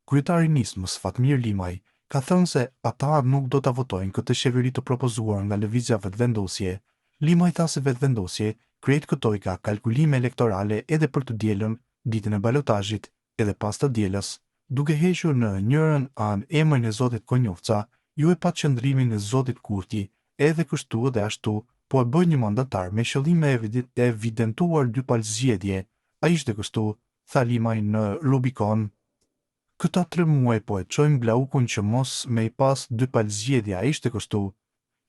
Kryetari i nismës Fatmir Limaj ka thënë se ata nuk do ta votojnë këtë qeveri të propozuar nga lëvizja vetëvendosje. Limaj tha se vetëvendosje krejt këtoj ka kalkulime elektorale edhe për të dielën, ditën e balotazhit, edhe pas të dielës. Duke hequr në njërin anë emrin e Zotit Konjofca, ju e pat qëndrimin e Zotit Kurti, edhe kështu dhe ashtu, po e bëj një mandatar me qëllim e evidentuar dy palë zgjedhje. A ishte kështu, tha Limaj në Rubicon. Këta 3 muaj po e çojmë Glaukun që mos me i pas dy palë zgjedhje, a ishte kështu?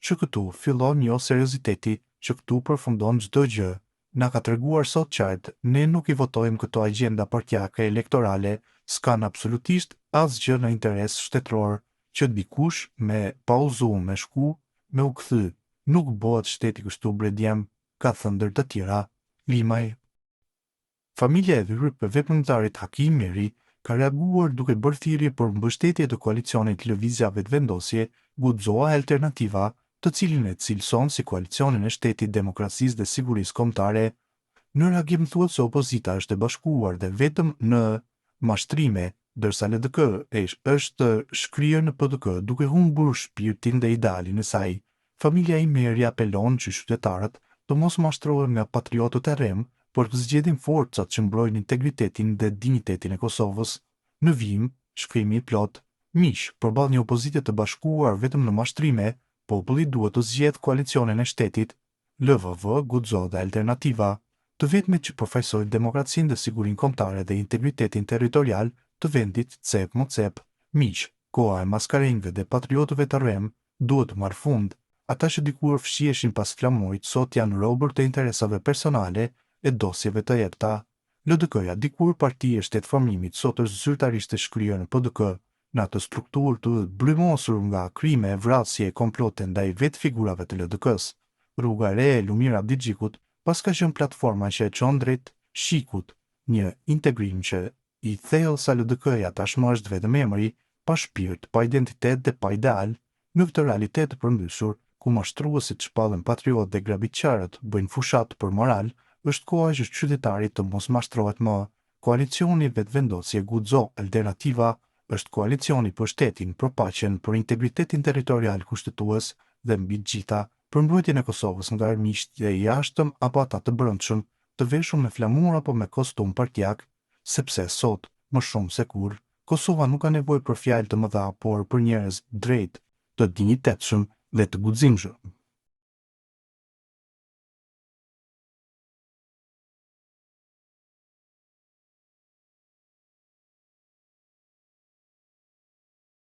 Që këtu fillon jo serioziteti, që këtu përfundon çdo gjë. Na ka treguar sot qartë, ne nuk i votojmë këto agjenda partijake elektorale, s'kan absolutisht asgjë në interes shtetëror, që dikush me pauzu me shku, me u kthy. Nuk bëhet shteti kështu bredjem, ka thënë ndër të tjera Limaj. Familja e veprimtarit Hakim Meri ka reaguar duke bërë thirrje për mbështetje të koalicionit Lëvizja Vetëvendosje, guxoa Alternativa, të cilin e cilëson si koalicionin e Shtetit Demokracisë dhe Sigurisë Kombëtare. Në reagim thuhet se opozita është e bashkuar dhe vetëm në mashtrime, dërsa LDK është shkryer në PDK duke humbur shpirtin dhe idealin e saj. Familja i Meri apelon që qytetarët të mos mashtrohen nga patriotët e rrem, por të zgjedhin forcat që mbrojnë integritetin dhe dinjitetin e Kosovës. Në vijim, shkrimi i plot, miq, përballë një opozite të bashkuar vetëm në mashtrime, populli duhet të zgjedhë koalicionin e shtetit. LVV, guxo dhe Alternativa, të vetmit që përfaqësojnë demokracinë dhe sigurinë kombëtare dhe integritetin territorial të vendit cep më cep. Miq, koha e maskarengëve dhe patriotëve të rrem duhet të marrë fund. Ata që dikur fshiheshin pas flamurit sot janë robër të interesave personale e dosjeve të errëta. LDK-ja, dikur parti e shtetformimit, sot është zyrtarisht e shkryer në PDK, në atë strukturë të blymosur nga krime, vrasje e komplote ndaj vetë figurave të LDK-s. Rruga e re e Lumir Abdixhikut pas ka qenë platforma që e çon drejt shikut, një integrim që i thellë sa LDK-ja tashmë është vetëm emri, pa shpirt, pa identitet dhe pa ideal. Në këtë realitet të përmbyshur, ku mashtruesit shpallen patriot dhe grabitqarët bëjnë fushat për moral, është koha që qytetarit të mos mashtrohet më. Koalicioni Vetëvendosje guxo Alternativa është koalicioni për shtetin, për paqen, për integritetin territorial kushtetues dhe mbi të gjitha për mbrojtjen e Kosovës nga armiqtë e jashtëm apo ata të brendshëm, të veshur me flamur apo me kostum partijak, sepse sot, më shumë se kur, Kosova nuk ka nevojë për fjalë të mëdha, por për njerëz drejt, të dinjitetshëm dhe të guximshëm.